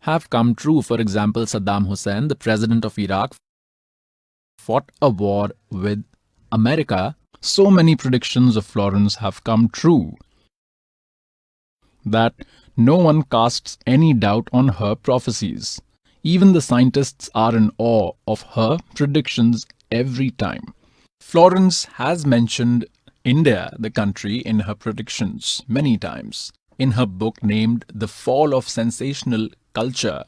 have come true. For example, Saddam Hussein, the president of Iraq, fought a war with America. So many predictions of Florence have come true that no one casts any doubt on her prophecies. Even the scientists are in awe of her predictions every time. Florence has mentioned India, the country, in her predictions many times. In her book named The Fall of Sensational Culture,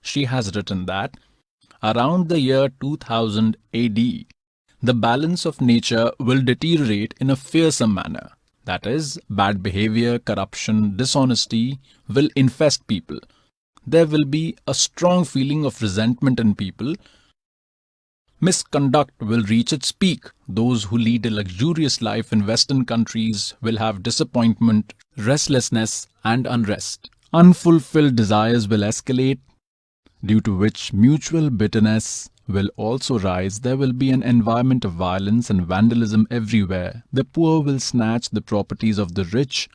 she has written that around the year 2000 AD, the balance of nature will deteriorate in a fearsome manner. That is, bad behavior, corruption, dishonesty will infest people. There will be a strong feeling of resentment in people. Misconduct will reach its peak. Those who lead a luxurious life in Western countries will have disappointment, restlessness, and unrest. Unfulfilled desires will escalate, due to which mutual bitterness will also rise. There will be an environment of violence and vandalism everywhere. The poor will snatch the properties of the rich.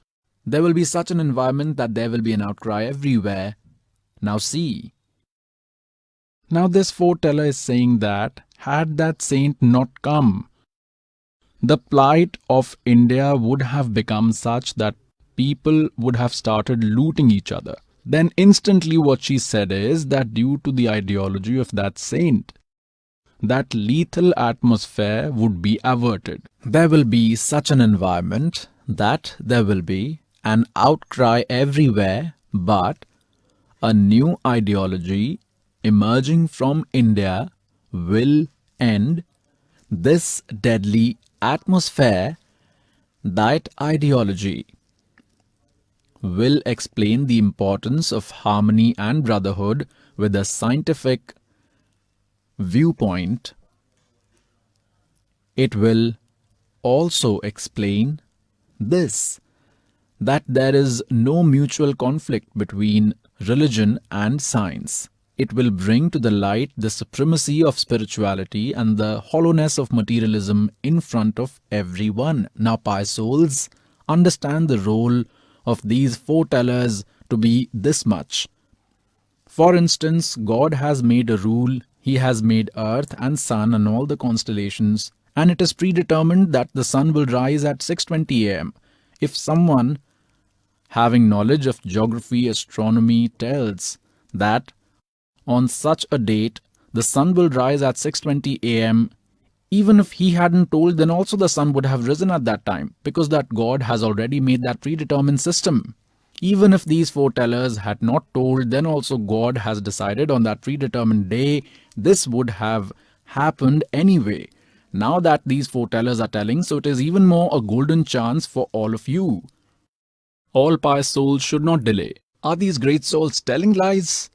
There will be such an environment that there will be an outcry everywhere. Now see. Now this foreteller is saying that had that saint not come, the plight of India would have become such that people would have started looting each other. Then instantly what she said is that due to the ideology of that saint, that lethal atmosphere would be averted. There will be such an environment that there will be an outcry everywhere, but a new ideology emerging from India will end this deadly atmosphere. That ideology will explain the importance of harmony and brotherhood with a scientific viewpoint. It will also explain this, that there is no mutual conflict between religion and science. It will bring to the light the supremacy of spirituality and the hollowness of materialism in front of everyone. Now, pious souls, understand the role of these foretellers to be this much. For instance, God has made a rule. He has made earth and sun and all the constellations, and it is predetermined that the sun will rise at 6:20 a.m. If someone having knowledge of geography, astronomy tells that on such a date the sun will rise at 6:20 a.m., even if he hadn't told, then also the sun would have risen at that time, because that God has already made that predetermined system. Even if these foretellers had not told, then also God has decided on that predetermined day this would have happened anyway. Now that these foretellers are telling, so it is even more a golden chance for all of you. All pious souls should not delay. Are these great souls telling lies?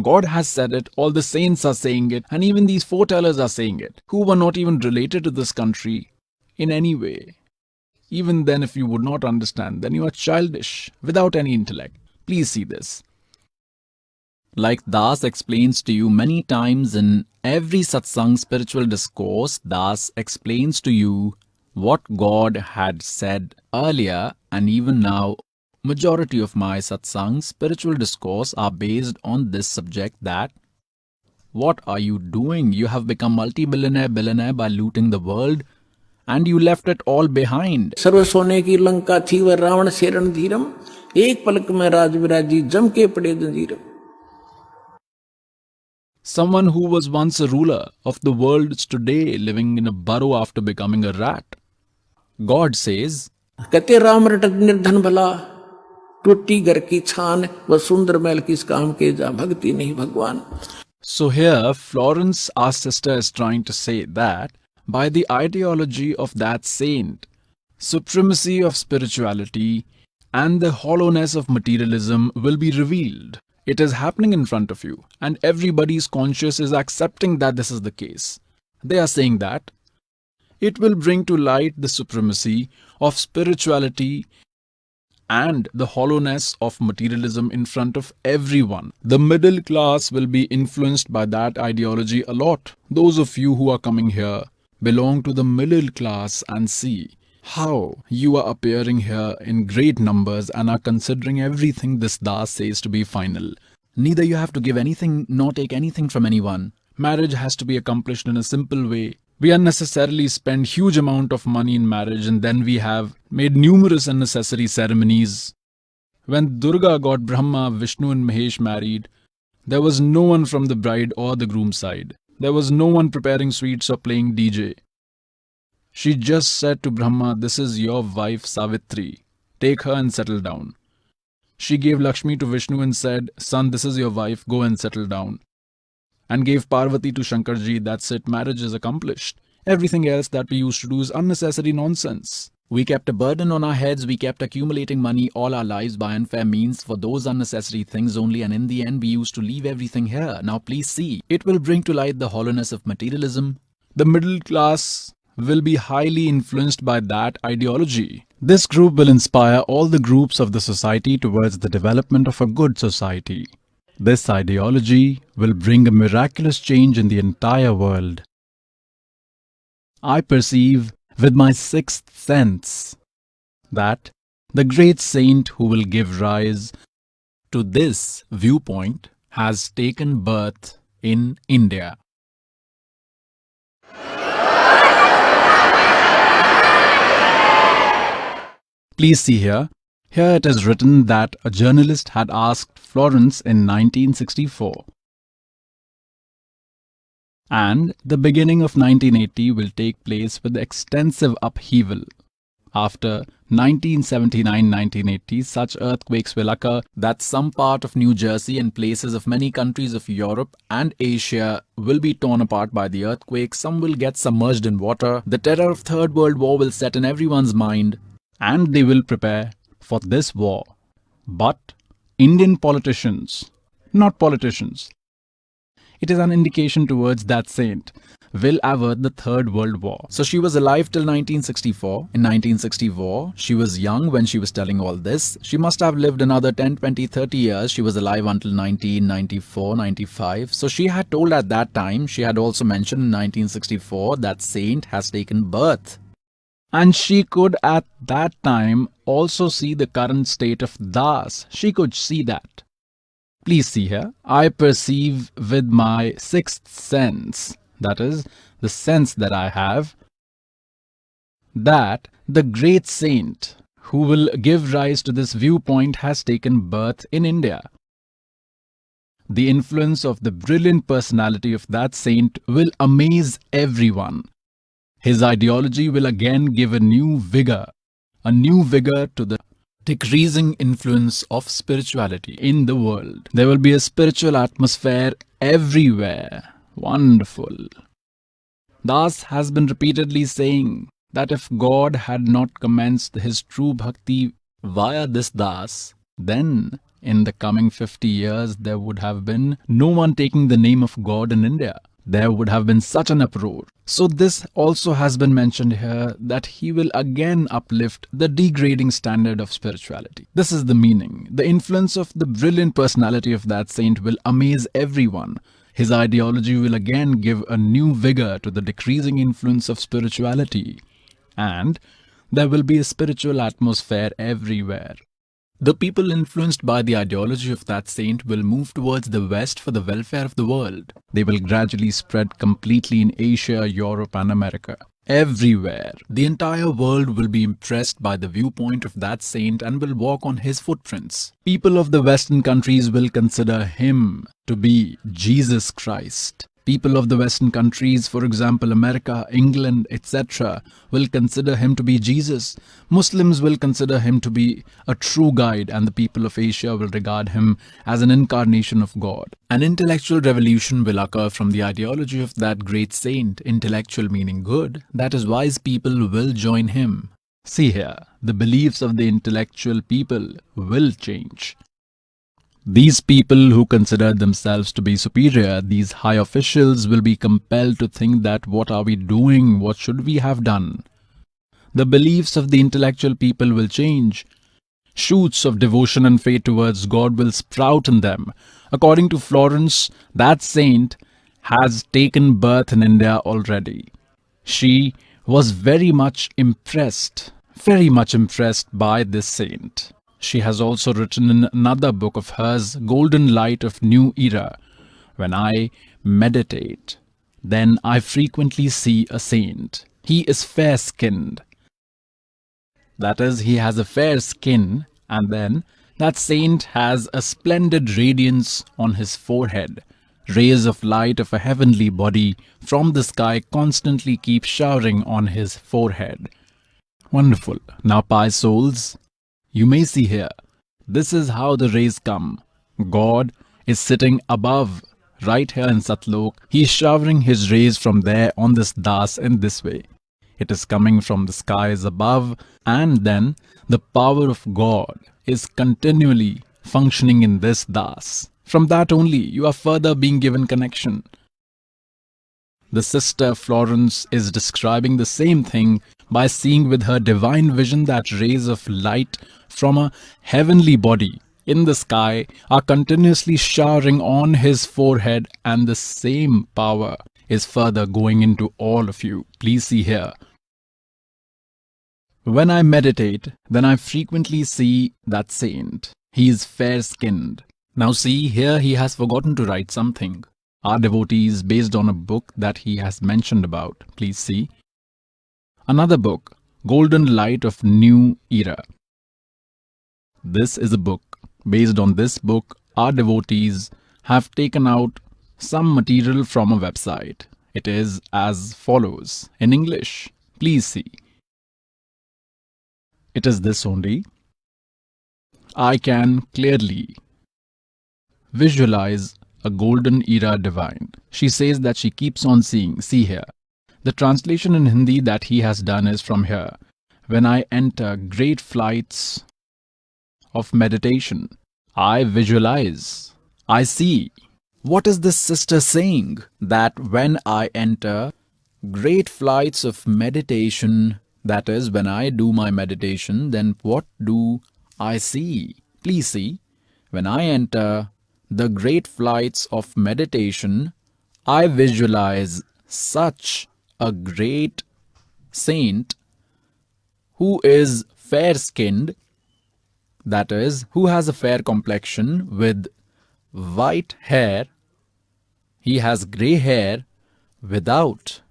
God has said it, all the saints are saying it, and even these foretellers are saying it, who were not even related to this country in any way. Even then, if you would not understand, then you are childish, without any intellect. Please see this. Like Das explains to you many times in every Satsang spiritual discourse, Das explains to you what God had said earlier, and even now, majority of my Satsang spiritual discourse are based on this subject, that what are you doing? You have become multi-billionaire by looting the world, and you left it all behind. सर्व सोने की लंका थी वह रावण से रणधीरम, एक पलक में राज विराजी जम के पड़े जंजीरम. Someone who was once a ruler of the world is today living in a burrow after becoming a rat. God says, कहते राम रटत निर्धन भला, टूटी घर की छान व सुंदर महल किस काम के, जा भक्ति नहीं भगवान. So here Florence, our sister, is trying to say that by the ideology of that saint, supremacy of spirituality and the hollowness of materialism will be revealed. It is happening in front of you, and everybody's conscious is accepting that this is the case. They are saying that it will bring to light the supremacy of spirituality and the hollowness of materialism in front of everyone. The middle class will be influenced by that ideology a lot. Those of you who are coming here belong to the middle class and see how you are appearing here in great numbers and are considering everything this Das says to be final. Neither you have to give anything nor take anything from anyone. Marriage has to be accomplished in a simple way. We unnecessarily spend huge amount of money in marriage, and then we have made numerous unnecessary ceremonies. When Durga got Brahma, Vishnu and Mahesh married, there was no one from the bride or the groom side. There was no one preparing sweets or playing DJ. She just said to Brahma, "This is your wife Savitri. Take her and settle down." She gave Lakshmi to Vishnu and said, "Son, this is your wife, go and settle down." And gave Parvati to Shankarji. That's it, marriage is accomplished. Everything else that we used to do is unnecessary nonsense. We kept a burden on our heads, we kept accumulating money all our lives by unfair means for those unnecessary things only, and in the end we used to leave everything here. Now please see, it will bring to light the hollowness of materialism. The middle class will be highly influenced by that ideology. This group will inspire all the groups of the society towards the development of a good society. This ideology will bring a miraculous change in the entire world. I perceive with my sixth sense that the great saint who will give rise to this viewpoint has taken birth in India. Please see here. Here it is written that a journalist had asked Florence in 1964. And the beginning of 1980 will take place with extensive upheaval. After 1979-1980, such earthquakes will occur that some part of New Jersey and places of many countries of Europe and Asia will be torn apart by the earthquake. Some will get submerged in water. The terror of Third World War will set in everyone's mind, and they will prepare for this war. But Indian politicians, not politicians, it is an indication towards that saint, will avert the Third World War. So she was alive till 1964. In 1964, she was young when she was telling all this. She must have lived another 10, 20, 30 years. She was alive until 1994, 95. So she had told at that time, she had also mentioned in 1964 that saint has taken birth. And she could at that time also see the current state of Das. She could see that. Please see here. I perceive with my sixth sense, that is, the sense that I have, that the great saint who will give rise to this viewpoint has taken birth in India. The influence of the brilliant personality of that saint will amaze everyone. His ideology will again give a new vigor to the decreasing influence of spirituality in the world. There will be a spiritual atmosphere everywhere. Wonderful. Das has been repeatedly saying that if God had not commenced his true bhakti via this Das, then in the coming 50 years there would have been no one taking the name of God in India. There would have been such an uproar. So this also has been mentioned here, that he will again uplift the degrading standard of spirituality. This is the meaning. The influence of the brilliant personality of that saint will amaze everyone. His ideology will again give a new vigor to the decreasing influence of spirituality. And there will be a spiritual atmosphere everywhere. The people influenced by the ideology of that saint will move towards the West for the welfare of the world. They will gradually spread completely in Asia, Europe and America. Everywhere. The entire world will be impressed by the viewpoint of that saint and will walk on his footprints. People of the Western countries will consider him to be Jesus Christ. People of the Western countries, for example America, England, etc., will consider him to be Jesus. Muslims will consider him to be a true guide, and the people of Asia will regard him as an incarnation of God. An intellectual revolution will occur from the ideology of that great saint, intellectual meaning good. That is, wise people will join him. See here, the beliefs of the intellectual people will change. These people who consider themselves to be superior, these high officials, will be compelled to think that what are we doing, what should we have done? The beliefs of the intellectual people will change. Shoots of devotion and faith towards God will sprout in them. According to Florence, that saint has taken birth in India already. She was very much impressed by this saint. she has also written in another book of hers, Golden Light of New Era. When I meditate, then I frequently see a saint. He is fair-skinned. That is, he has a fair skin, and then that saint has a splendid radiance on his forehead. Rays of light of a heavenly body from the sky constantly keep showering on his forehead. Wonderful. Now, pious souls, you may see here, this is how the rays come. God is sitting above, right here in Satlok. He is showering his rays from there on this das in this way. It is coming from the skies above, and then the power of God is continually functioning in this das. From that only, you are further being given connection. The sister Florence is describing the same thing by seeing with her divine vision that rays of light from a heavenly body in the sky are continuously showering on his forehead, and the same power is further going into all of you. Please see here. When I meditate, then I frequently see that saint. He is fair-skinned. Now see, here he has forgotten to write something. Our devotees, based on a book that he has mentioned about. Please see. Another book, Golden Light of New Era. This is a book. Based on this book, our devotees have taken out some material from a website. It is as follows in English. Please see. It is this only. I can clearly visualize a golden era divine. She says that she keeps on seeing. See here. The translation in Hindi that he has done is from here. When I enter great flights of meditation, I visualize, I see. What is this sister saying? That when I enter great flights of meditation, that is, when I do my meditation, then what do I see? Please see. When I enter the great flights of meditation, I visualize such a great saint who is fair-skinned, that is, who has a fair complexion with white hair. He has grey hair without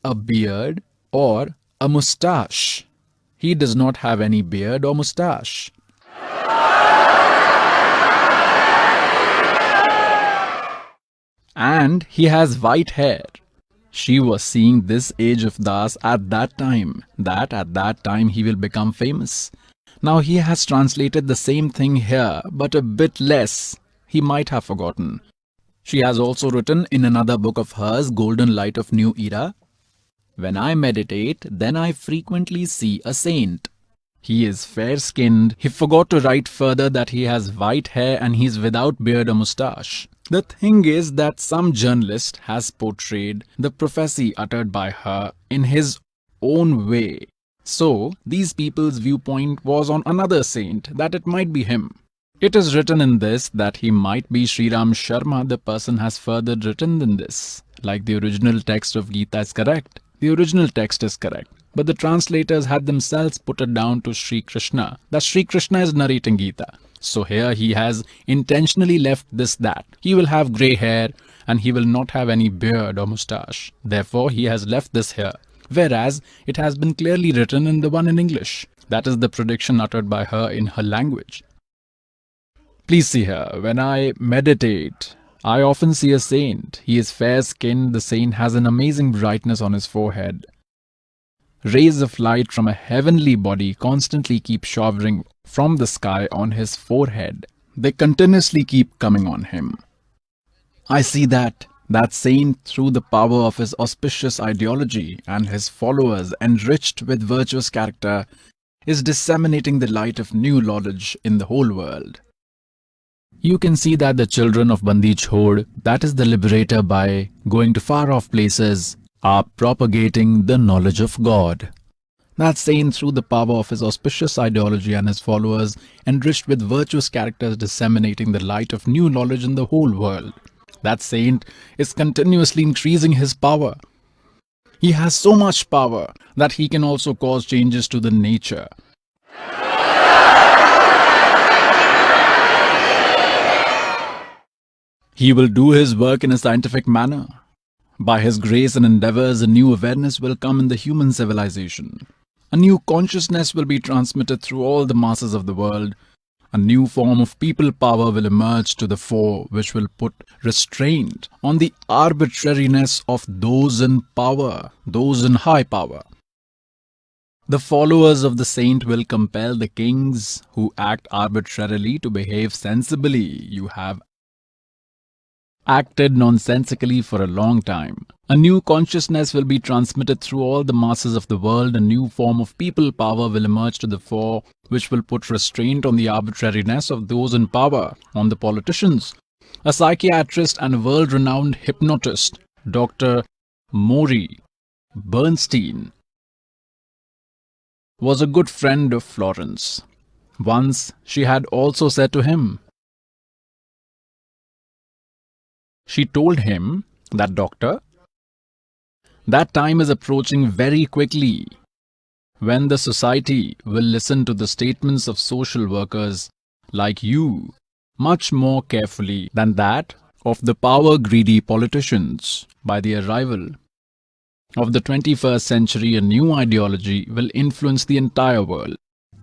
a beard or a moustache. He does not have any beard or moustache. And he has white hair. She was seeing this age of Das at that time, that at that time he will become famous. Now he has translated the same thing here, but a bit less. He might have forgotten. She has also written in another book of hers, Golden Light of New Era, when I meditate, then I frequently see a saint. He is fair-skinned. He forgot to write further that he has white hair and he is without beard or moustache. The thing is that some journalist has portrayed the prophecy uttered by her in his own way. So, these people's viewpoint was on another saint, that it might be him. It is written in this that he might be Sri Ram Sharma. The person has further written in this. Like the original text of Gita is correct. The original text is correct. But the translators had themselves put it down to Sri Krishna, that Sri Krishna is narrating Gita. So here he has intentionally left this that. He will have grey hair and he will not have any beard or moustache. Therefore he has left this here. Whereas it has been clearly written in the one in English. That is the prediction uttered by her in her language. Please see here. When I meditate, I often see a saint. He is fair-skinned. The saint has an amazing brightness on his forehead. Rays of light from a heavenly body constantly keep showering from the sky on his forehead. They continuously keep coming on him. I see that saint, through the power of his auspicious ideology and his followers enriched with virtuous character, is disseminating the light of new knowledge in the whole world. You can see that the children of Bandi Chhod, that is the liberator, by going to far-off places, are propagating the knowledge of God. That saint, through the power of his auspicious ideology and his followers, enriched with virtuous characters, disseminating the light of new knowledge in the whole world. That saint is continuously increasing his power. He has so much power that he can also cause changes to the nature. He will do his work in a scientific manner. By his grace and endeavors, a new awareness will come in the human civilization. A new consciousness will be transmitted through all the masses of the world. A new form of people power will emerge to the fore, which will put restraint on the arbitrariness of those in power, those in high power. The followers of the saint will compel the kings who act arbitrarily to behave sensibly. You have acted nonsensically for a long time. A new consciousness will be transmitted through all the masses of the world. A new form of people power will emerge to the fore, which will put restraint on the arbitrariness of those in power, on the politicians. A psychiatrist and world-renowned hypnotist, Dr. Maury Bernstein, was a good friend of Florence. Once she had also said to him, she told him that, "Doctor, that time is approaching very quickly when the society will listen to the statements of social workers like you much more carefully than that of the power-greedy politicians. By the arrival of the 21st century, a new ideology will influence the entire world.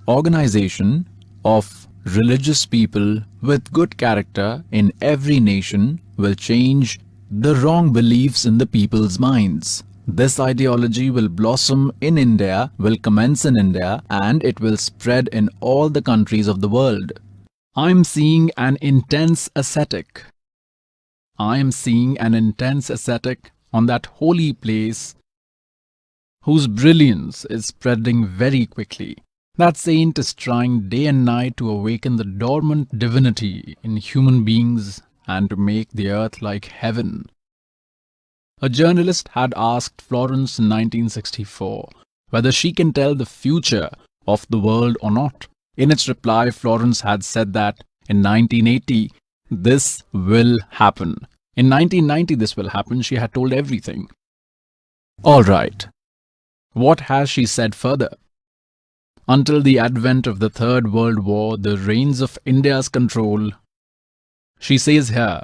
Organization of religious people with good character in every nation will change the wrong beliefs in the people's minds. This ideology will blossom in India, will commence in India, and it will spread in all the countries of the world. I am seeing an intense ascetic. I am seeing an intense ascetic on that holy place whose brilliance is spreading very quickly. That saint is trying day and night to awaken the dormant divinity in human beings and to make the earth like heaven." A journalist had asked Florence in 1964 whether she can tell the future of the world or not. In its reply, Florence had said that in 1980, this will happen. In 1990, this will happen. She had told everything. All right. What has she said further? Until the advent of the Third World War, the reins of India's control, she says here,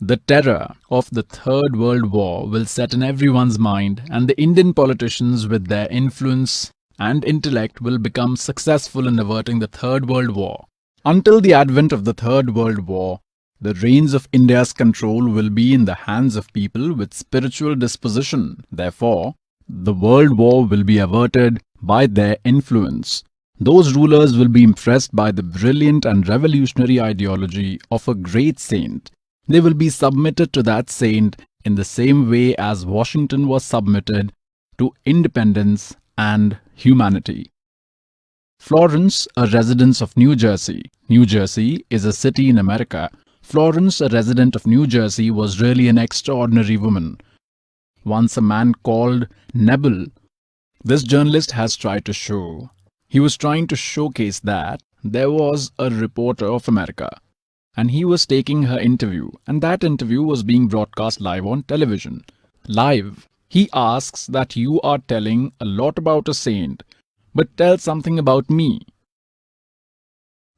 the terror of the Third World War will set in everyone's mind, and the Indian politicians with their influence and intellect will become successful in averting the Third World War. Until the advent of the Third World War, the reins of India's control will be in the hands of people with spiritual disposition. Therefore, the World War will be averted by their influence. Those rulers will be impressed by the brilliant and revolutionary ideology of a great saint. They will be submitted to that saint in the same way as Washington was submitted to independence and humanity. Florence, a resident of New Jersey. New Jersey is a city in America. Florence, a resident of New Jersey, was really an extraordinary woman. Once a man called Nebel, this journalist has tried to show. He was trying to showcase that there was a reporter of America and he was taking her interview, and that interview was being broadcast live on television. Live. He asks that you are telling a lot about a saint, but tell something about me.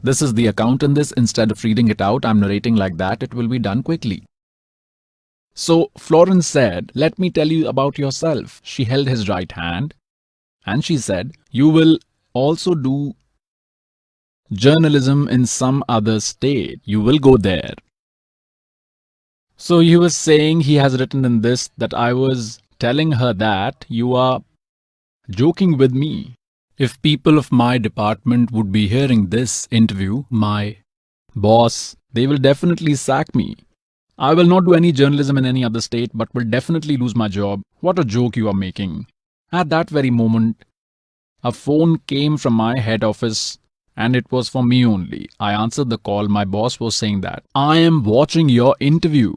This is the account in this. Instead of reading it out, I'm narrating like that. It will be done quickly. So Florence said, "Let me tell you about yourself." She held his right hand and she said, "You will also do journalism in some other state. You will go there." So he was saying, he has written in this that I was telling her that you are joking with me. If people of my department would be hearing this interview, my boss, they will definitely sack me. I will not do any journalism in any other state, but will definitely lose my job. What a joke you are making. At that very moment, a phone came from my head office and it was for me only. I answered the call. My boss was saying that, "I am watching your interview.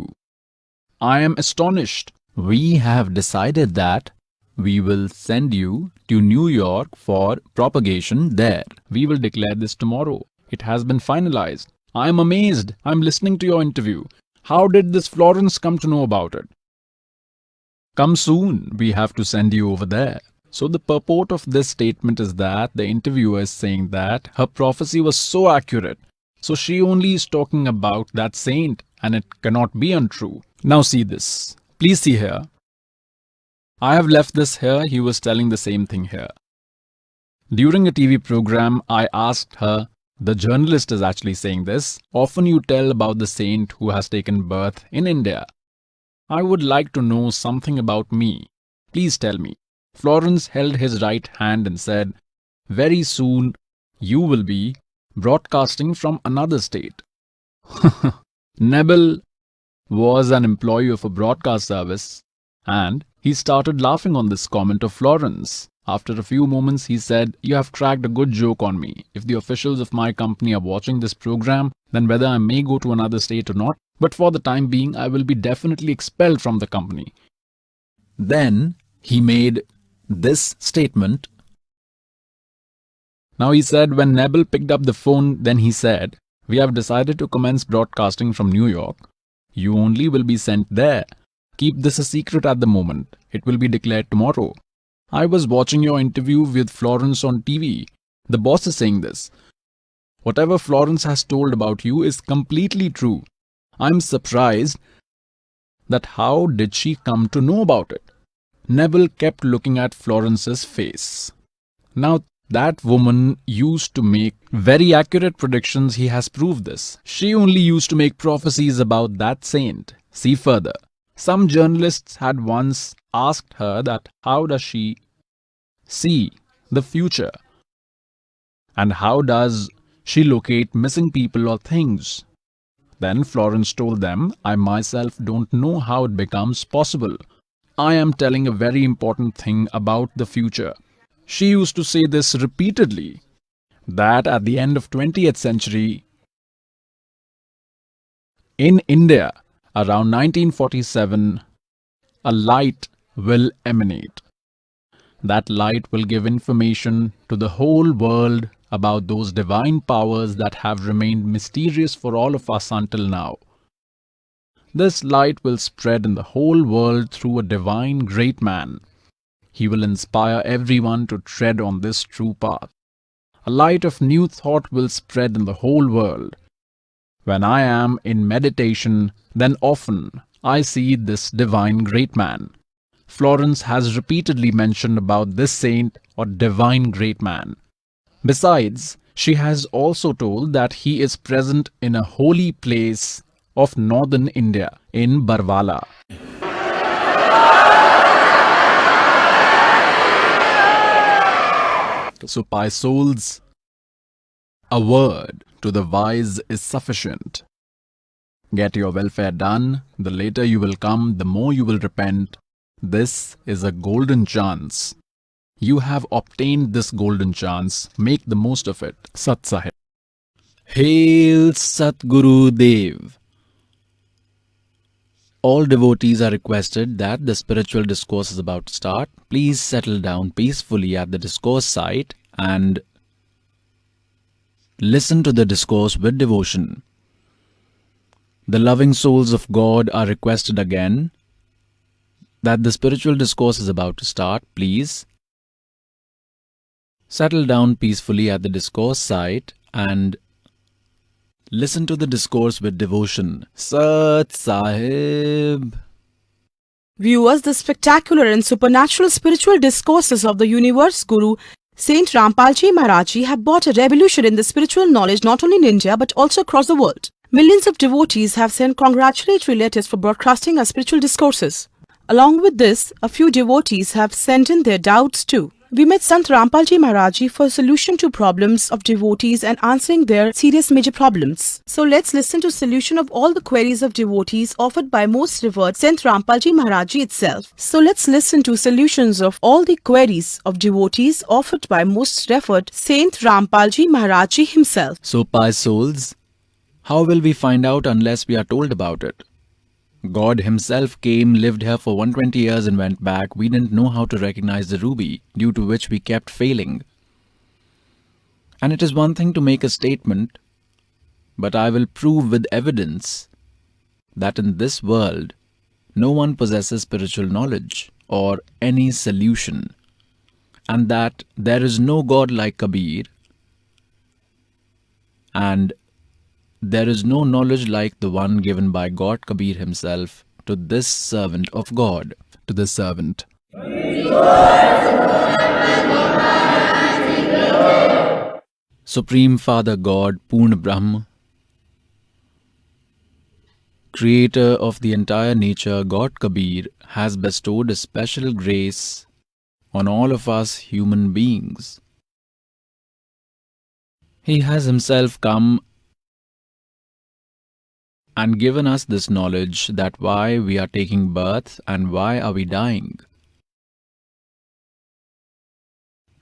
I am astonished. We have decided that we will send you to New York for propagation there. We will declare this tomorrow. It has been finalized. I am amazed. I am listening to your interview. How did this Florence come to know about it? Come soon. We have to send you over there." So the purport of this statement is that the interviewer is saying that her prophecy was so accurate So she only is talking about that saint, and it cannot be untrue. Now see this. Please see here. I have left this here. He was telling the same thing here. During a TV program, I asked her, the journalist is actually saying this, often you tell about the saint who has taken birth in India. I would like to know something about me. Please tell me. Florence held his right hand and said, very soon you will be broadcasting from another state. Nebel was an employee of a broadcast service, and he started laughing on this comment of Florence. After a few moments, he said, you have cracked a good joke on me. If the officials of my company are watching this program, then whether I may go to another state or not, but for the time being, I will be definitely expelled from the company. Then he made this statement. Now he said, when Nebel picked up the phone, then he said, we have decided to commence broadcasting from New York. You only will be sent there. Keep this a secret at the moment. It will be declared tomorrow. I was watching your interview with Florence on TV. The boss is saying this. Whatever Florence has told about you is completely true. I'm surprised that how did she come to know about it? Neville kept looking at Florence's face. Now that woman used to make very accurate predictions. He has proved this. She only used to make prophecies about that saint. See further. Some journalists had once asked her that how does she see the future? And how does she locate missing people or things? Then Florence told them, I myself don't know how it becomes possible. I am telling a very important thing about the future. She used to say this repeatedly, that at the end of 20th century, in India, around 1947, a light will emanate. That light will give information to the whole world about those divine powers that have remained mysterious for all of us until now. This light will spread in the whole world through a divine great man. He will inspire everyone to tread on this true path. A light of new thought will spread in the whole world. When I am in meditation, then often I see this divine great man. Florence has repeatedly mentioned about this saint or divine great man. Besides, she has also told that he is present in a holy place of northern India, in Barwala. So, by souls, a word to the wise is sufficient. Get your welfare done. The later you will come, the more you will repent. This is a golden chance. You have obtained this golden chance. Make the most of it. Sat Sahib. Hail Satguru Dev. All devotees are requested that the spiritual discourse is about to start. Please settle down peacefully at the discourse site and listen to the discourse with devotion. The loving souls of God are requested again that the spiritual discourse is about to start. Please settle down peacefully at the discourse site and listen to the discourse with devotion. Sat Sahib. Viewers, the spectacular and supernatural spiritual discourses of the universe Guru Saint Rampal Ji Maharaj Ji have brought a revolution in the spiritual knowledge not only in India but also across the world. Millions of devotees have sent congratulatory letters for broadcasting our spiritual discourses. Along with this, a few devotees have sent in their doubts too. We met Sant Rampal Ji Maharaj Ji for a solution to problems of devotees and answering their serious major problems. So let's listen to solution of all the queries of devotees offered by most revered Sant Rampal Ji Maharaj Ji itself. So let's listen to solutions of all the queries of devotees offered by most revered Saint Rampal Ji Maharaj Ji himself. So, pious souls, how will we find out unless we are told about it? God himself came, lived here for 120 years and went back. We didn't know how to recognize the ruby, due to which we kept failing. And it is one thing to make a statement, but I will prove with evidence that in this world, no one possesses spiritual knowledge or any solution, and that there is no God like Kabir, and there is no knowledge like the one given by God Kabir himself to this servant of God, to this servant. Supreme Father God, Purna Brahm, Creator of the entire nature, God Kabir has bestowed a special grace on all of us human beings. He has himself come and given us this knowledge that why we are taking birth and why are we dying.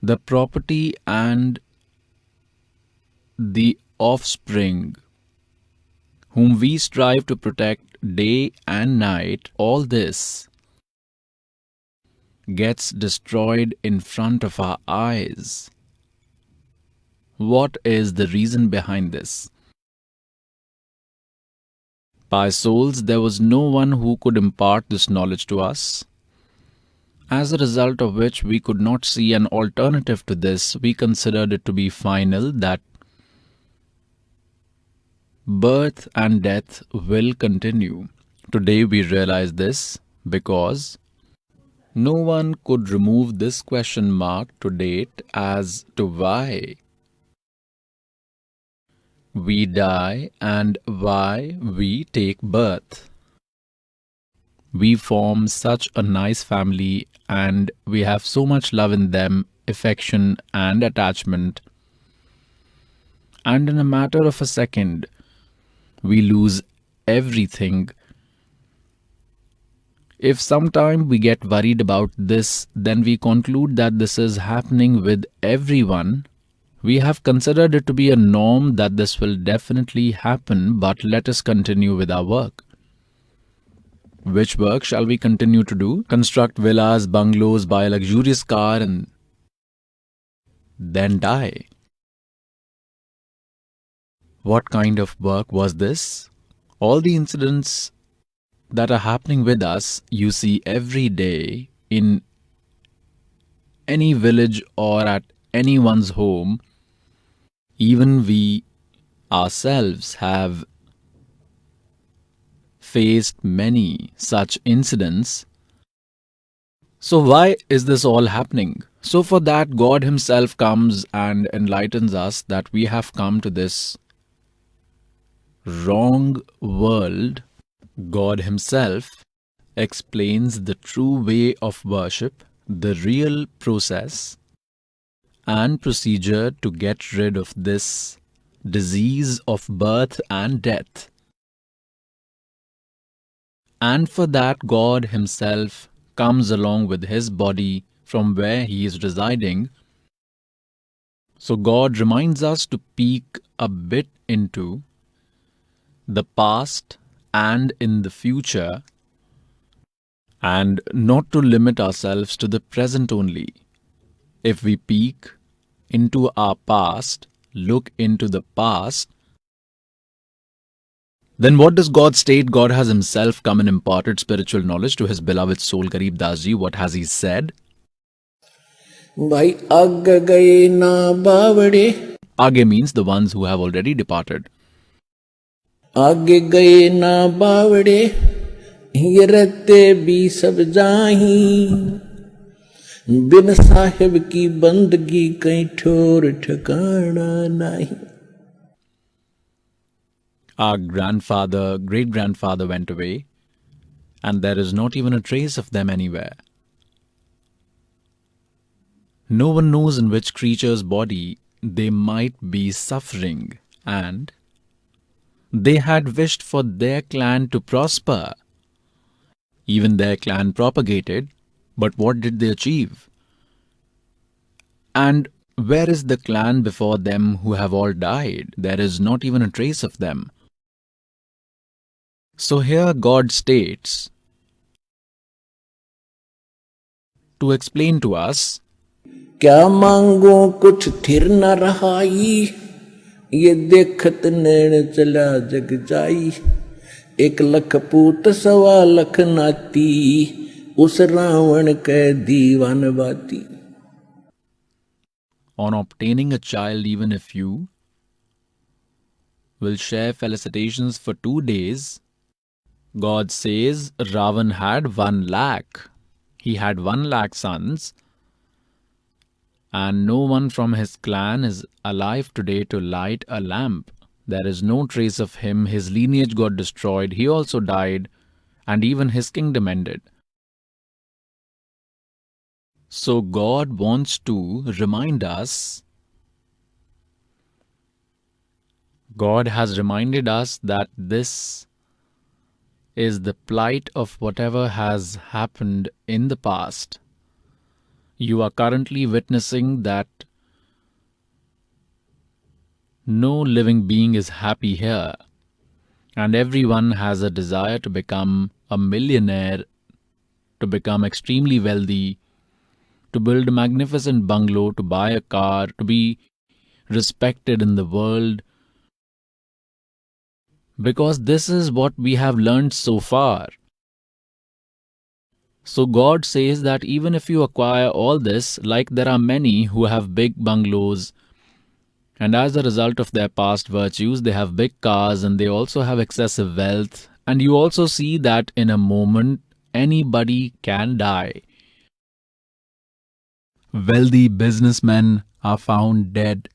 The property and the offspring whom we strive to protect day and night, all this gets destroyed in front of our eyes. What is the reason behind this? By souls, there was no one who could impart this knowledge to us. As a result of which we could not see an alternative to this, we considered it to be final, that birth and death will continue. Today we realize this because no one could remove this question mark to date as to why we die and why we take birth. We form such a nice family and we have so much love in them, affection and attachment. And in a matter of a second, we lose everything. If sometime we get worried about this, then we conclude that this is happening with everyone. We have considered it to be a norm that this will definitely happen, but let us continue with our work. Which work shall we continue to do? Construct villas, bungalows, buy a luxurious car and then die. What kind of work was this? All the incidents that are happening with us, you see every day in any village or at anyone's home. Even we ourselves have faced many such incidents. So why is this all happening? So for that, God himself comes and enlightens us that we have come to this wrong world. God himself explains the true way of worship, the real process and procedure to get rid of this disease of birth and death. And for that, God himself comes along with his body from where he is residing. So God reminds us to peek a bit into the past and in the future, and not to limit ourselves to the present only. If we peek into our past, look into the past, then what does God state? God has himself come and imparted spiritual knowledge to his beloved soul Garib Das Ji. What has he said? भाई आग गए ना बावड़े. Age means the ones who have already departed. आगे गए ना बावड़े, ये रहते भी सब जाही. बिन साहिब की बंदगी कहीं ठोर ठिकाना नहीं. Our grandfather, great-grandfather went away, and there is not even a trace of them anywhere. No one knows in which creature's body they might be suffering, and they had wished for their clan to prosper. Even their clan propagated, but what did they achieve? And where is the clan before them who have all died? There is not even a trace of them. So here God states to explain to us, क्या मांगो कुछ थिर न रहाई, ये देखत नैन चला जग जाई. 1 लख पूत 1.25 लख नाती, उस रावण के दीवान बाती. on obtaining a child, even if you will share felicitations for 2 days. God says Ravan had 1 lakh. He had 1 lakh sons, and no one from his clan is alive today to light a lamp. There is no trace of him. His lineage got destroyed. He also died, and even his kingdom ended. So God wants to remind us, God has reminded us that this is the plight of whatever has happened in the past. You are currently witnessing that no living being is happy here, and everyone has a desire to become a millionaire, to become extremely wealthy, to build a magnificent bungalow, to buy a car, to be respected in the world, because this is what we have learned so far. So God says that even if you acquire all this, like there are many who have big bungalows, and as a result of their past virtues, they have big cars and they also have excessive wealth, and you also see that in a moment, anybody can die. Wealthy businessmen are found dead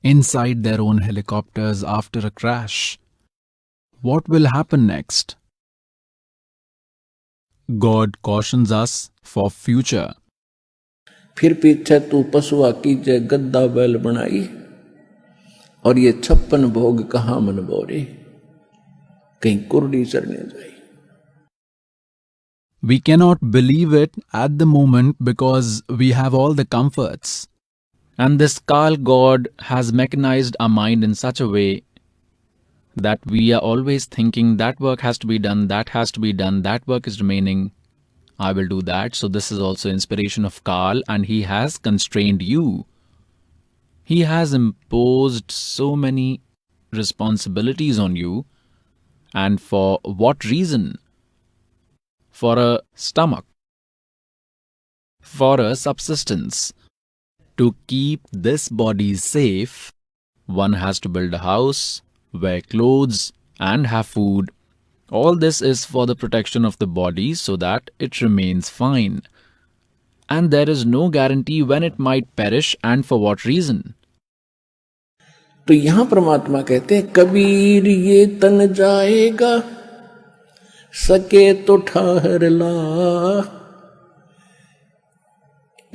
inside their own helicopters after a crash. What will happen next? God cautions us for future. फिर पीछे तू पशुआ कीजे गद्दा बैल बनाई, और ये 56 भोग कहाँ मन बोरे, कहीं कुर्डी चरने जाई. We cannot believe it at the moment because we have all the comforts. And this Kaal God has mechanized our mind in such a way that we are always thinking that work has to be done, that has to be done, that work is remaining, I will do that. So this is also inspiration of Kaal, and he has constrained you. He has imposed so many responsibilities on you. And for what reason? For a stomach, for a subsistence. To keep this body safe, one has to build a house, wear clothes, and have food. All this is for the protection of the body so that it remains fine. And there is no guarantee when it might perish and for what reason. तो यहां परमात्मा कहते हैं, कबीर ये तन जाएगा, सके तो ठहर ला,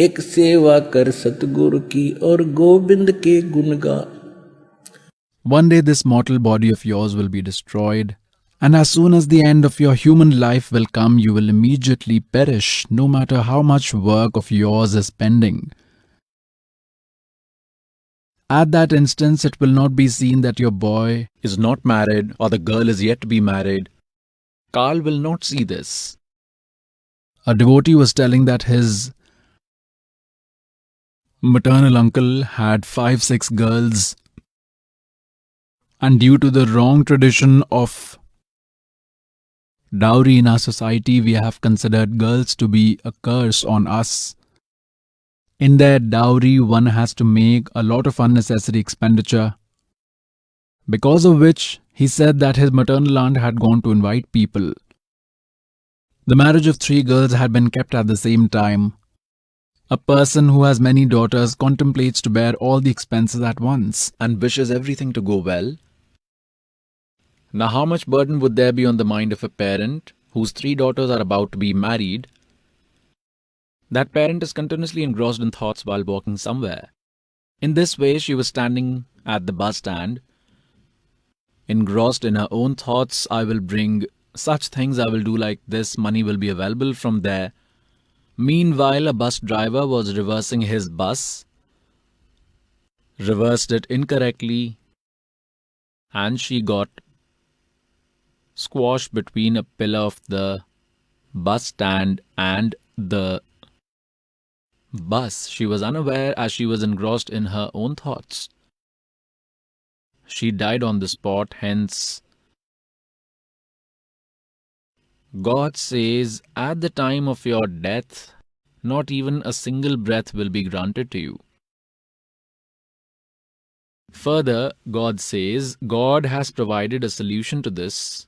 एक सेवा कर सतगुरु की और गोविंद के गुण गा. One day this mortal body of yours will be destroyed, and as soon as the end of your human life will come, you will immediately perish, no matter how much work of yours is pending. At that instance, it will not be seen that your boy is not married or the girl is yet to be married. Kaal will not see this. A devotee was telling that his maternal uncle had 5-6 girls, and due to the wrong tradition of dowry in our society, we have considered girls to be a curse on us. In their dowry, one has to make a lot of unnecessary expenditure, because of which he said that his maternal aunt had gone to invite people. The marriage of 3 girls had been kept at the same time. A person who has many daughters contemplates to bear all the expenses at once and wishes everything to go well. Now, how much burden would there be on the mind of a parent whose 3 daughters are about to be married? That parent is continuously engrossed in thoughts while walking somewhere. In this way, she was standing at the bus stand, engrossed in her own thoughts. I will bring such things, I will do like this, money will be available from there. Meanwhile, a bus driver was reversing his bus, reversed it incorrectly, and she got squashed between a pillar of the bus stand and the bus. She was unaware as she was engrossed in her own thoughts. She died on the spot, hence God says, at the time of your death, not even a single breath will be granted to you. Further, God says God has provided a solution to this.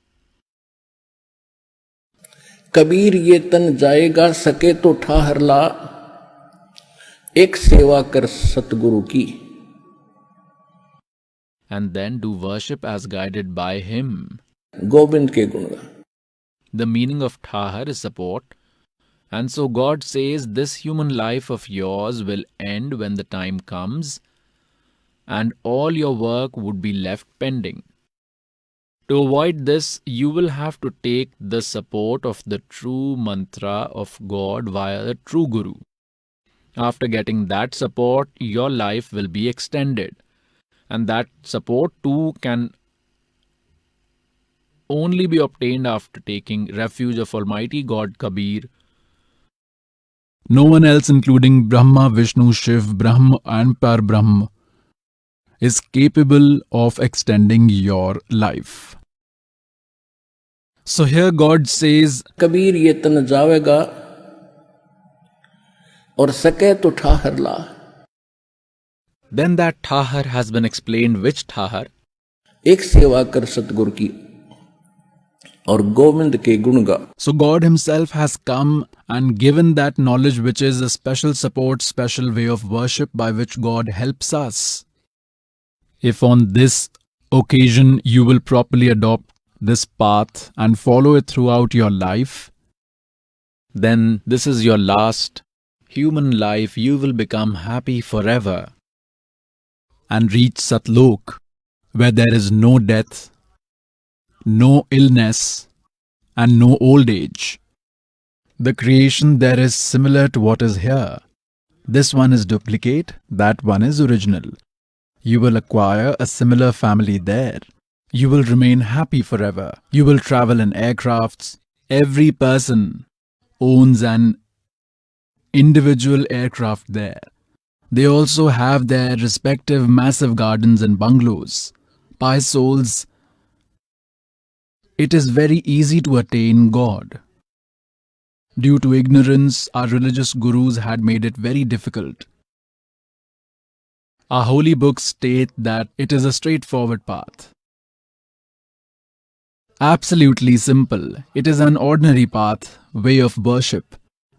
Kabir ये तन जाएगा सके तो ठाहर ला, एक सेवा कर सतगुरु की. And then do worship as guided by him. Govind के गुण गा. The meaning of tahar is support. And so God says this human life of yours will end when the time comes and all your work would be left pending. To avoid this, you will have to take the support of the true mantra of God via the true Guru. After getting that support, your life will be extended. And that support too can only be obtained after taking refuge of Almighty God Kabir. No one else, including Brahma, Vishnu, Shiv, Brahm and Parbrahm, is capable of extending your life. So here God says, Kabir ये तन जावेगा और सके तो ठाहर ला. Then that tahar has been explained. Which tahar? एक सेवा कर सतगुरु की और गोविंद के गुण गा. so God himself has come and given that knowledge which is a special support, special way of worship by which God helps us. If on this occasion you will properly adopt this path and follow it throughout your life, Then this is your last human life. You will become happy forever. and reach Satlok, where there is no death, no illness, and no old age. The creation there is similar to what is here. This one is duplicate, that one is original. You will acquire a similar family there. You will remain happy forever. You will travel in aircrafts. Every person owns an individual aircraft there. They also have their respective massive gardens and bungalows. Pious souls, it is very easy to attain God. Due to ignorance, our religious gurus had made it very difficult. Our holy books state that it is a straightforward path. Absolutely simple. It is an ordinary path, way of worship.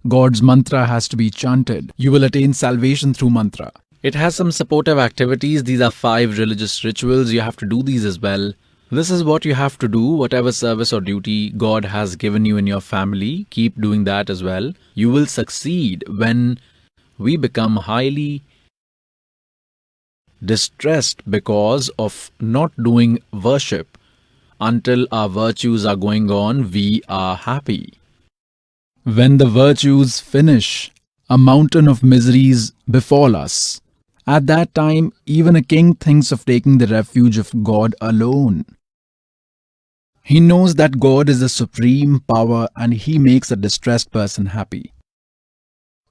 God's mantra has to be chanted. You will attain salvation through mantra. It has some supportive activities. These are 5 religious rituals. You have to do these as well. This is what you have to do. Whatever service or duty God has given you in your family, keep doing that as well. You will succeed. When we become highly distressed because of not doing worship, until our virtues are going on, we are happy. When the virtues finish, a mountain of miseries befall us. At that time, even a king thinks of taking the refuge of God alone. He knows that God is the supreme power and he makes a distressed person happy.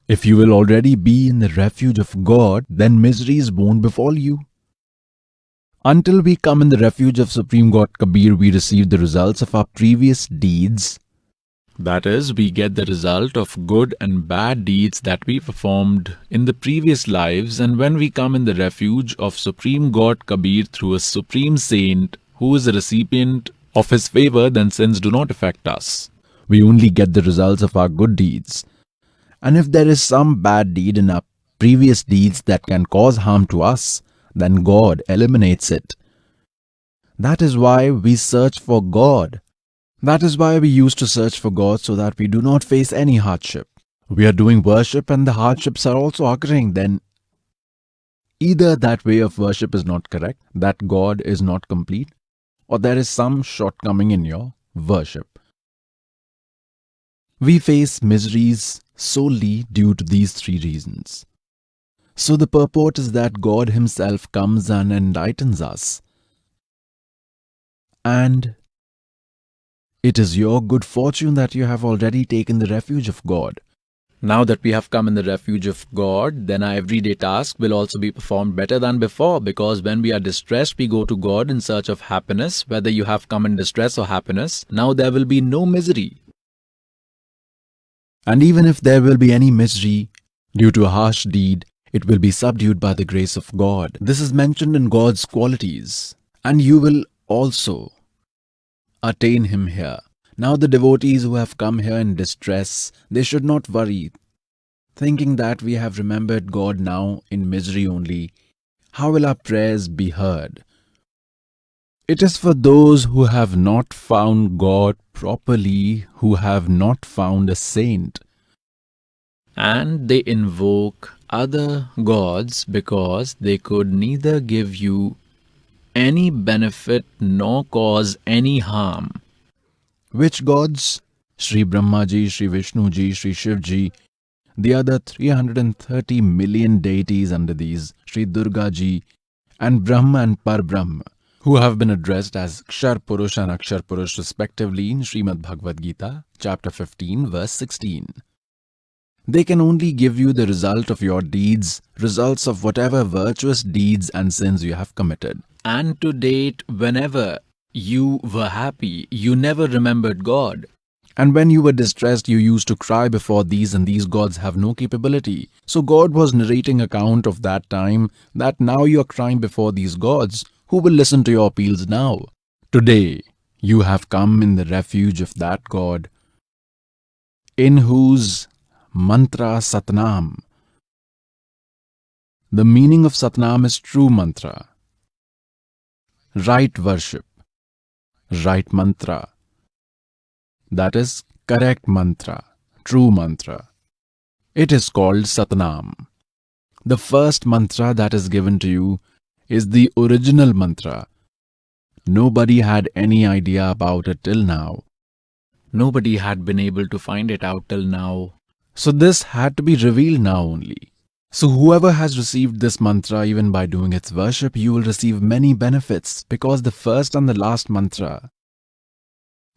If you will already be in the refuge of God, then miseries won't befall you. Until we come in the refuge of Supreme God Kabir, we receive the results of our previous deeds. That is, we get the result of good and bad deeds that we performed in the previous lives, and when we come in the refuge of Supreme God Kabir through a Supreme Saint who is a recipient of his favor, then sins do not affect us. We only get the results of our good deeds. And if there is some bad deed in our previous deeds that can cause harm to us, then God eliminates it. That is why we search for God. That is why we used to search for God, so that we do not face any hardship. We are doing worship and the hardships are also occurring. Then either that way of worship is not correct, that God is not complete, or there is some shortcoming in your worship. We face miseries solely due to these 3 reasons. So the purport is that God himself comes and enlightens us. And it is your good fortune that you have already taken the refuge of God. Now that we have come in the refuge of God, then our everyday task will also be performed better than before, because when we are distressed, we go to God in search of happiness. Whether you have come in distress or happiness, now there will be no misery. And even if there will be any misery due to a harsh deed, it will be subdued by the grace of God. This is mentioned in God's qualities, and you will also attain Him here. Now the devotees who have come here in distress, they should not worry, thinking that we have remembered God now in misery only. How will our prayers be heard? It is for those who have not found God properly, who have not found a saint. And they invoke other gods because they could neither give you any benefit nor cause any harm. Which gods? Sri Brahma Ji, Sri Vishnu Ji, Sri Shiv Ji, the other 330 million deities under these, Sri Durga Ji, and Brahma and Parbrahma, who have been addressed as Kshar Purush and Akshar Purush respectively in Srimad Bhagavad Gita, chapter 15, verse 16. They can only give you the result of your deeds, results of whatever virtuous deeds and sins you have committed. And to date, whenever you were happy, you never remembered God. And when you were distressed, you used to cry before these, and these gods have no capability. So God was narrating account of that time, that now you are crying before these gods. Who will listen to your appeals now? Today, you have come in the refuge of that God, in whose mantra Satnam. The meaning of Satnam is true mantra, right worship, right mantra. That is correct mantra, true mantra. It is called Satnam. The first mantra that is given to you is the original mantra. Nobody had any idea about it till now. Nobody had been able to find it out till now. So this had to be revealed now only. So whoever has received this mantra, even by doing its worship, you will receive many benefits, because the first and the last mantra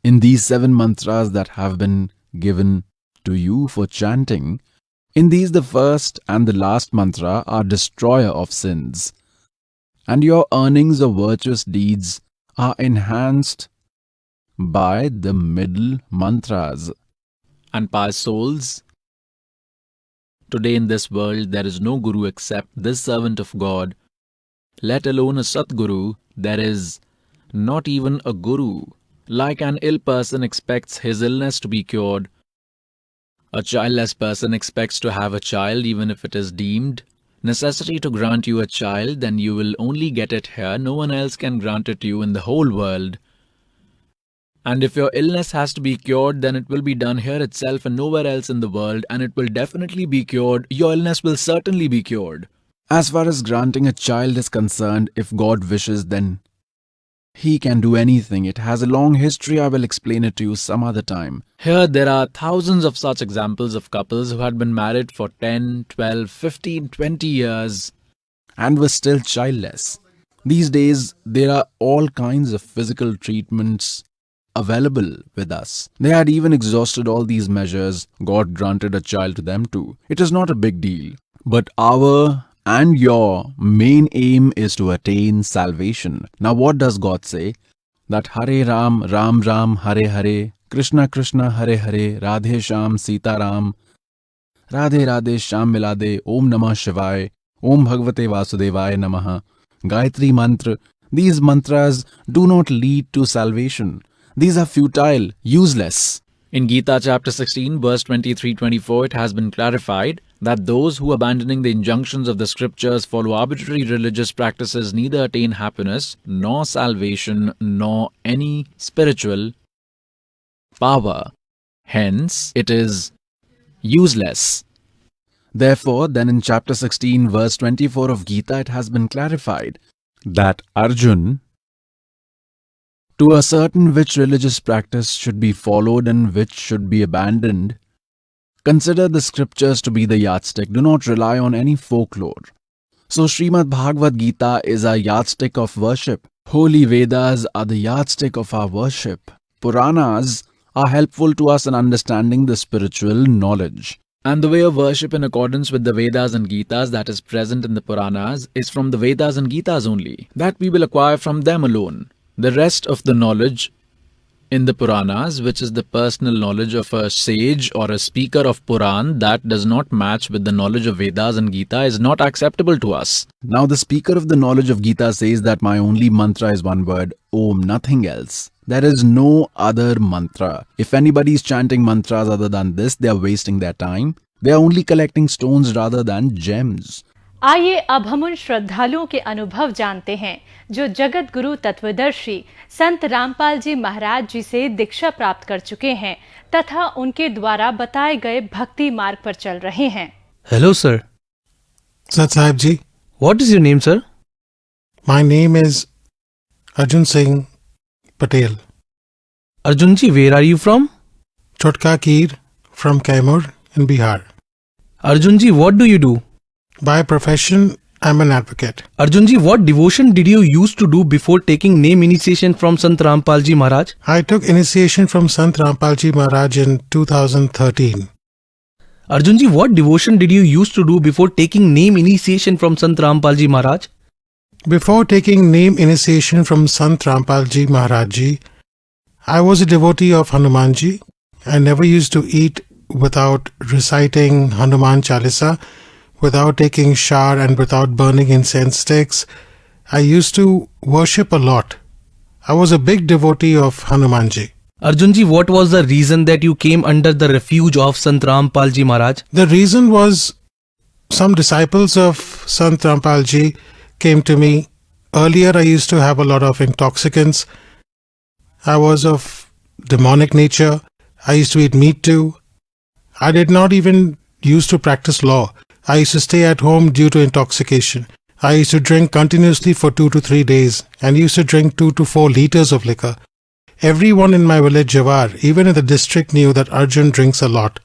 in these 7 mantras that have been given to you for chanting, in these the first and the last mantra are destroyer of sins, and your earnings of virtuous deeds are enhanced by the middle mantras. And pious souls, today in this world there is no guru except this servant of God, let alone a Satguru. There is not even a guru. Like an ill person expects his illness to be cured, a childless person expects to have a child even if it is deemed necessary to grant you a child, then you will only get it here. No one else can grant it to you in the whole world. And if your illness has to be cured, then it will be done here itself and nowhere else in the world, and it will definitely be cured. Your illness will certainly be cured. As far as granting a child is concerned, if God wishes, then He can do anything. It has a long history. I will explain it to you some other time. Here there are thousands of such examples of couples who had been married for 10, 12, 15, 20 years And were still childless. These days, there are all kinds of physical treatments available with us. They had even exhausted all these measures. God granted a child to them too. It is not a big deal. But our and your main aim is to attain salvation. Now what does God say? That Hare Ram, Ram Ram, Hare Hare, Krishna Krishna, Hare Hare, Radhe Sham, Sita Ram, Radhe Radhe, Sham Milade, Om Namah Shivaya, Om Bhagavate Vasudevaya Namaha, Gayatri Mantra. These mantras do not lead to salvation. These are futile, useless. In Gita chapter 16, verse 23-24, it has been clarified that those who, abandoning the injunctions of the scriptures, follow arbitrary religious practices neither attain happiness, nor salvation, nor any spiritual power. Hence, it is useless. Therefore, then in chapter 16, verse 24 of Gita, it has been clarified that Arjun, to ascertain which religious practice should be followed and which should be abandoned, consider the scriptures to be the yardstick. Do not rely on any folklore. So Srimad Bhagavad Gita is a yardstick of worship. Holy Vedas are the yardstick of our worship. Puranas are helpful to us in understanding the spiritual knowledge. And the way of worship in accordance with the Vedas and Gitas that is present in the Puranas is from the Vedas and Gitas only. That we will acquire from them alone. The rest of the knowledge In the Puranas, which is the personal knowledge of a sage or a speaker of Puran that does not match with the knowledge of Vedas and Gita, is not acceptable to us. Now the speaker of the knowledge of Gita says that my only mantra is one word, Om, nothing else. There is no other mantra. If anybody is chanting mantras other than this, they are wasting their time. They are only collecting stones rather than gems. आइए अब हम उन श्रद्धालुओं के अनुभव जानते हैं जो जगत गुरु तत्वदर्शी संत रामपाल जी महाराज जी से दीक्षा प्राप्त कर चुके हैं तथा उनके द्वारा बताए गए भक्ति मार्ग पर चल रहे हैं। Hello, sir. Sat Sahib Ji, What is your name, sir? my name is Arjun Singh Patel, Arjun ji, where are you from? Chotka Keer from Kaimur in Bihar. Arjun ji, what do you do? By profession, I'm an advocate. Arjun ji, what devotion did you used to do before taking name initiation from Sant Rampal ji Maharaj? I took initiation from Sant Rampal Ji Maharaj in 2013. Arjun ji, what devotion did you used to do before taking name initiation from Sant Rampal ji Maharaj? Before taking name initiation from Sant Rampal Ji Maharaj Ji, I was a devotee of Hanuman Ji. I never used to eat without reciting Hanuman Chalisa, without taking shower and without burning incense sticks. I used to worship a lot. I was a big devotee of Hanuman Ji. Arjun ji, what was the reason that you came under the refuge of Sant Rampal ji Maharaj? The reason was some disciples of Sant Rampal Ji came to me. Earlier I used to have a lot of intoxicants. I was of demonic nature. I used to eat meat too. I did not even used to practice law. I used to stay at home due to intoxication. I used to drink continuously for 2 to 3 days and used to drink 2 to 4 liters of liquor. Everyone in my village Jawar, even in the district, knew that Arjun drinks a lot.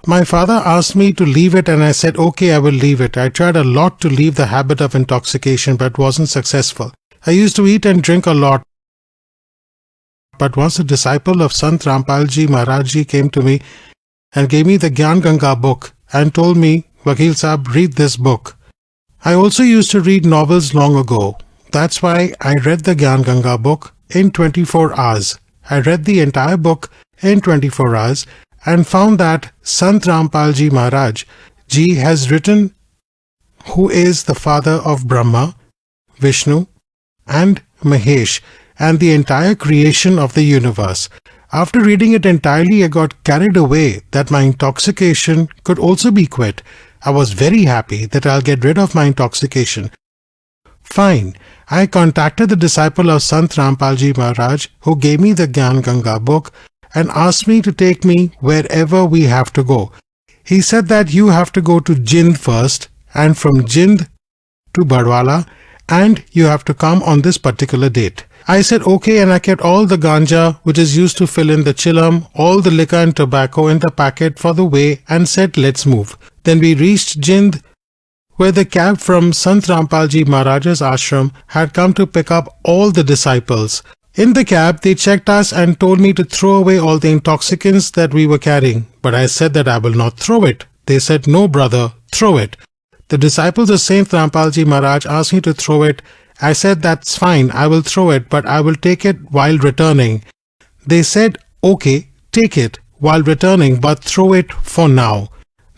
My father asked me to leave it and I said, okay, I will leave it. I tried a lot to leave the habit of intoxication but wasn't successful. I used to eat and drink a lot. But once a disciple of Sant Rampal Ji Maharaj Ji came to me and gave me the Gyan Ganga book and told me, Vakil Saab, read this book. I also used to read novels long ago. That's why I read the Gyan Ganga book in 24 hours. I read the entire book in 24 hours and found that Sant Rampal Ji Maharaj Ji has written who is the father of Brahma, Vishnu and Mahesh and the entire creation of the universe. After reading it entirely, I got carried away that my intoxication could also be quit. I was very happy that I'll get rid of my intoxication. Fine. I contacted the disciple of Sant Rampal Ji Maharaj who gave me the Gyan Ganga book and asked me to take me wherever we have to go. He said that you have to go to Jind first and from Jind to Badwala and you have to come on this particular date. I said okay and I kept all the ganja which is used to fill in the chilam, all the liquor and tobacco in the packet for the way and said let's move. Then we reached Jind where the cab from Sant Rampal Ji Maharaj's ashram had come to pick up all the disciples. In the cab they checked us and told me to throw away all the intoxicants that we were carrying. But I said that I will not throw it. They said no brother, throw it. The disciples of Saint Rampal Ji Maharaj asked me to throw it. I said that's fine, I will throw it, but I will take it while returning. They said, okay, take it while returning, but throw it for now.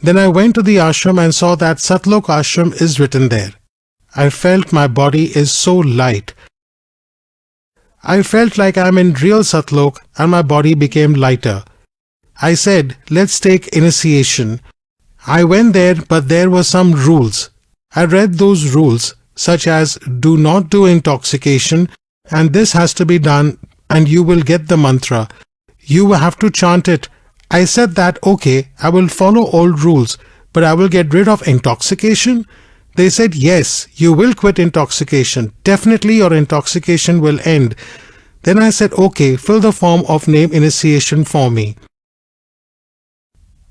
Then I went to the ashram and saw that Satlok ashram is written there. I felt my body is so light. I felt like I'm in real Satlok and my body became lighter. I said, let's take initiation. I went there, but there were some rules. I read those rules, such as do not do intoxication and this has to be done and you will get the mantra. You have to chant it. I said that okay, I will follow all rules but I will get rid of intoxication. They said yes, you will quit intoxication. Definitely your intoxication will end. Then I said okay, fill the form of name initiation for me.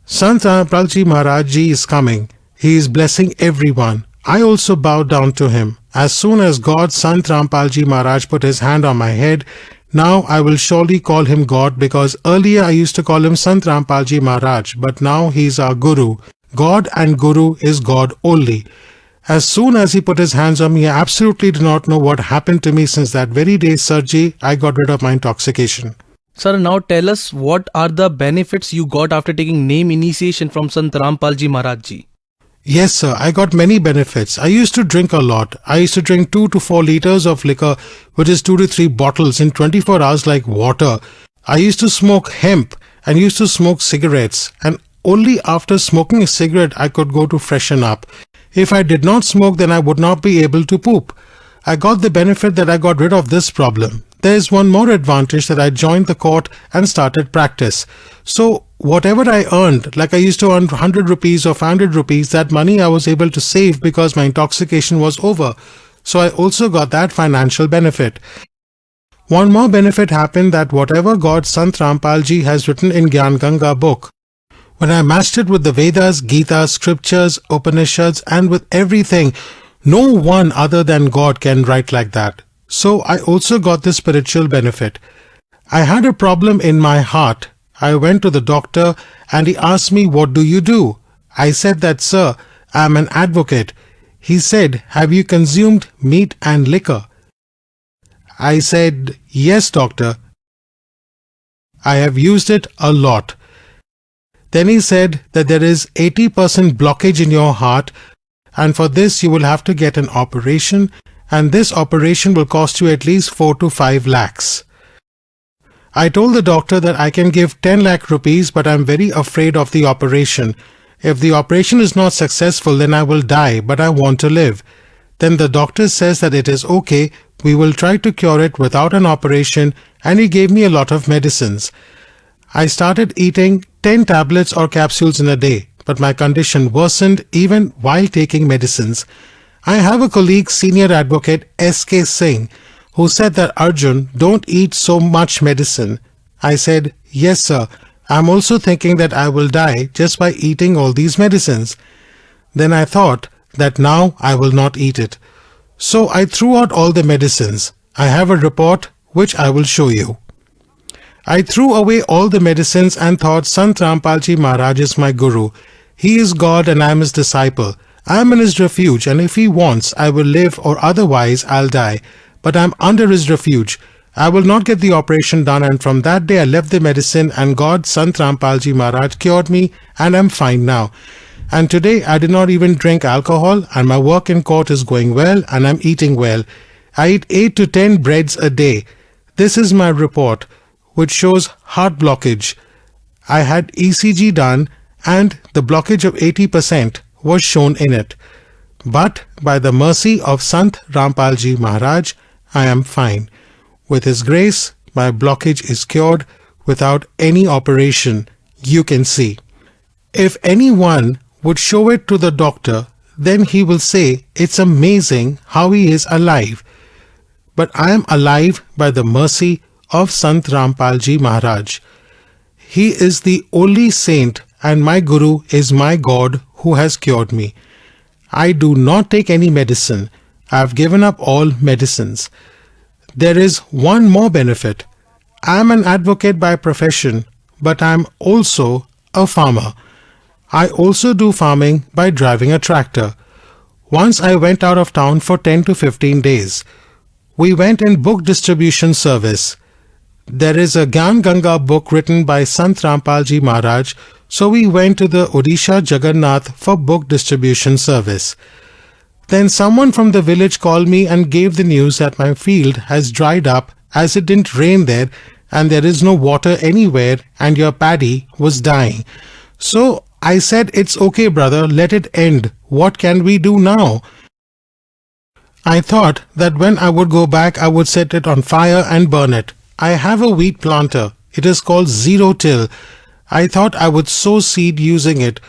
Sant Rampal Ji Maharaj Ji is coming. He is blessing everyone. I also bowed down to him. As soon as God Sant Rampal Ji Maharaj put his hand on my head, now I will surely call him God because earlier I used to call him Sant Rampal Ji Maharaj, but now he is our Guru. God and Guru is God only. As soon as he put his hands on me, I absolutely do not know what happened to me. Since that very day, Sirji, I got rid of my intoxication. Sir, now tell us what are the benefits you got after taking name initiation from Sant Rampal ji Maharaj ji. Yes, sir, I got many benefits. I used to drink a lot. I used to drink 2 to 4 liters of liquor, which is 2 to 3 bottles in 24 hours like water. I used to smoke hemp and used to smoke cigarettes, and only after smoking a cigarette I could go to freshen up. If I did not smoke, then I would not be able to poop. I got the benefit that I got rid of this problem. There is one more advantage, that I joined the court and started practice. So whatever I earned, like I used to earn 100 rupees or 500 rupees, that money I was able to save because my intoxication was over. So I also got that financial benefit. One more benefit happened, that whatever God Sant Rampal ji has written in Gyan Ganga book, when I matched it with the Vedas, Gita, scriptures, Upanishads, and with everything, no one other than God can write like that. So I also got this spiritual benefit. I had a problem in my heart. I went to the doctor and he asked me, "What do you do?" I said that, "Sir, I am an advocate." He said, "Have you consumed meat and liquor?" I said, "Yes, doctor. I have used it a lot." Then he said that there is 80% blockage in your heart, and for this you will have to get an operation, and this operation will cost you at least 4 to 5 lakhs. I told the doctor that I can give 10 lakh rupees, but I am very afraid of the operation. If the operation is not successful, then I will die, but I want to live. Then the doctor says that it is okay, we will try to cure it without an operation, and he gave me a lot of medicines. I started eating 10 tablets or capsules in a day, but my condition worsened even while taking medicines. I have a colleague, senior advocate S.K. Singh, who said that, "Arjun, don't eat so much medicine." I said, "Yes, sir. I'm also thinking that I will die just by eating all these medicines." Then I thought that now I will not eat it. So I threw out all the medicines. I have a report which I will show you. I threw away all the medicines and thought, Sant Rampal ji Maharaj is my guru. He is God and I am his disciple. I am in his refuge, and if he wants, I will live, or otherwise I'll die. But I am under his refuge. I will not get the operation done, and from that day I left the medicine, and God, Sant Rampal ji Maharaj, cured me, and I'm fine now. And today I did not even drink alcohol, and my work in court is going well, and I'm eating well. I eat 8 to 10 breads a day. This is my report, which shows heart blockage. I had ECG done, and the blockage of 80% was shown in it. But by the mercy of Sant Rampal ji Maharaj, I am fine. With his grace, my blockage is cured without any operation, you can see. If anyone would show it to the doctor, then he will say it's amazing how he is alive. But I am alive by the mercy of Sant Rampal ji Maharaj. He is the only saint, and my guru is my God who has cured me. I do not take any medicine. I have given up all medicines. There is one more benefit. I am an advocate by profession, but I am also a farmer. I also do farming by driving a tractor. Once I went out of town for 10 to 15 days. We went in book distribution service. There is a Gyan Ganga book written by Sant Rampal ji Maharaj, so we went to the Odisha Jagannath for book distribution service. Then someone from the village called me and gave the news that my field has dried up as it didn't rain there and there is no water anywhere and your paddy was dying. So I said, "It's okay, brother, let it end. What can we do now?" I thought that when I would go back, I would set it on fire and burn it. I have a wheat planter. It is called zero till. I thought I would sow seed using it,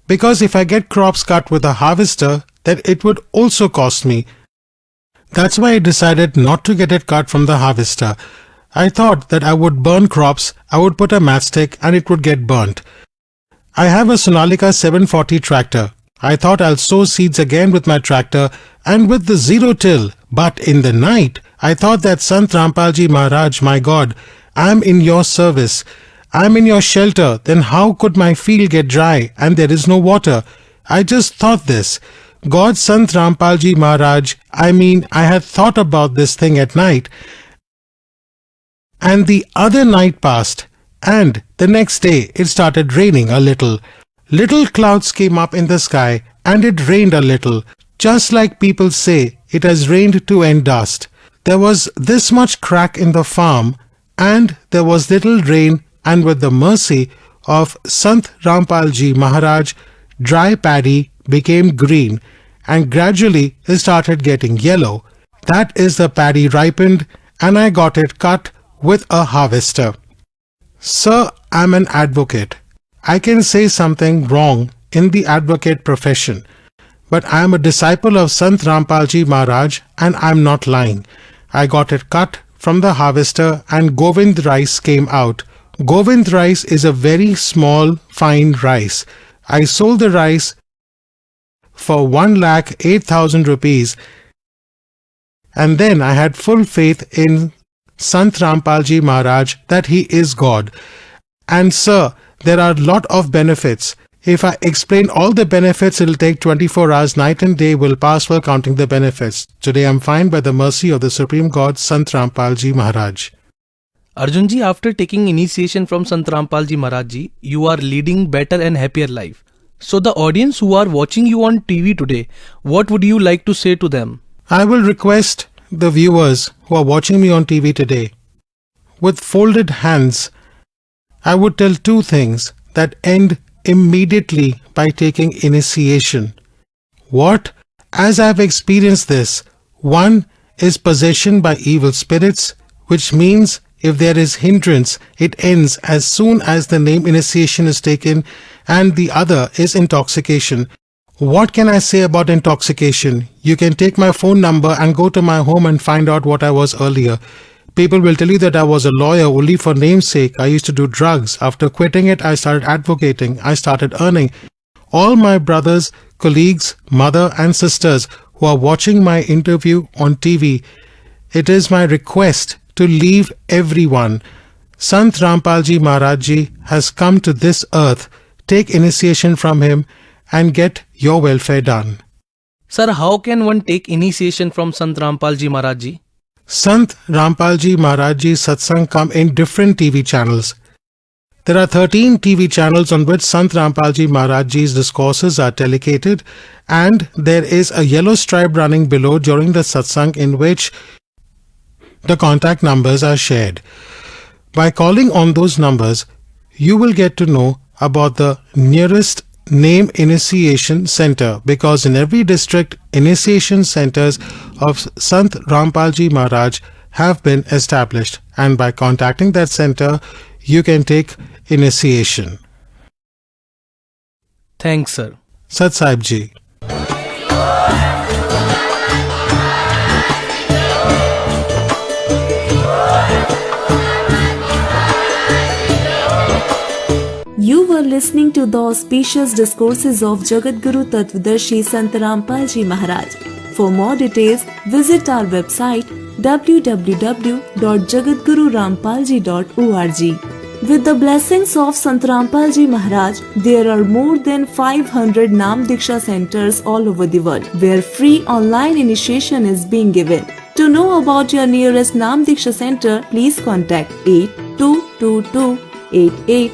because if I get crops cut with a harvester, then it would also cost me. That's why I decided not to get it cut from the harvester. I thought that I would burn crops, I would put a matchstick and it would get burnt. I have a Sonalika 740 tractor. I thought I'll sow seeds again with my tractor and with the zero till. But in the night, I thought that Sant Rampal ji Maharaj, my God, I'm in your service. I'm in your shelter. Then how could my field get dry and there is no water? I just thought this. God Sant Rampal Ji Maharaj, I had thought about this thing at night. And the other night passed, and the next day it started raining a little. Little clouds came up in the sky, and it rained a little. Just like people say, it has rained to end dust. There was this much crack in the farm, and there was little rain, and with the mercy of Sant Rampal Ji Maharaj, dry paddy became green, and gradually it started getting yellow. That is the paddy ripened, and I got it cut with a harvester. Sir, I'm an advocate. I can say something wrong in the advocate profession, but I am a disciple of Sant Rampal Ji Maharaj, and I'm not lying. I got it cut from the harvester, and Govind rice came out. Govind rice is a very small, fine rice. I sold the rice for 1,08,000 rupees, and then I had full faith in Sant Rampal Ji Maharaj that he is God. And sir, there are a lot of benefits. If I explain all the benefits, it'll take 24 hours. Night and day will pass while counting the benefits. Today I'm fine by the mercy of the Supreme God, Sant Rampal Ji Maharaj. Arjun ji, after taking initiation from Sant Rampal Ji Maharaj ji, you are leading better and happier life. So the audience who are watching you on TV today, what would you like to say to them? I will request the viewers who are watching me on TV today, with folded hands, I would tell two things that end immediately by taking initiation. What? As I have experienced this, one is possession by evil spirits, which means if there is hindrance, it ends as soon as the name initiation is taken, and the other is intoxication. What can I say about intoxication? You can take my phone number and go to my home and find out what I was earlier. People will tell you that I was a lawyer only for namesake. I used to do drugs. After quitting it, I started advocating. I started earning. All my brothers, colleagues, mother and sisters who are watching my interview on TV, it is my request to leave everyone. Sant Rampal Ji Maharaj Ji has come to this earth. Take initiation from him and get your welfare done. Sir, how can one take initiation from Sant Rampal Ji Maharaj ji? Sant Rampal Ji Maharaj Ji's Satsang come in different TV channels. There are 13 TV channels on which Sant Rampal Ji Maharaj Ji's discourses are telecated, and there is a yellow stripe running below during the Satsang in which the contact numbers are shared. By calling on those numbers, you will get to know about the nearest name initiation center, because in every district initiation centers of Sant Rampal Ji Maharaj have been established, and by contacting that center you can take initiation. Thanks, sir. Sat Sahib Ji. You were listening to the auspicious discourses of Jagat Guru Tattvadarshi Sant Rampal Ji Maharaj. For more details, visit our website www.jagatgururampalji.org. With the blessings of Sant Rampal Ji Maharaj, there are more than 500 Naam Diksha centers all over the world where free online initiation is being given. To know about your nearest Naam Diksha center, please contact 822288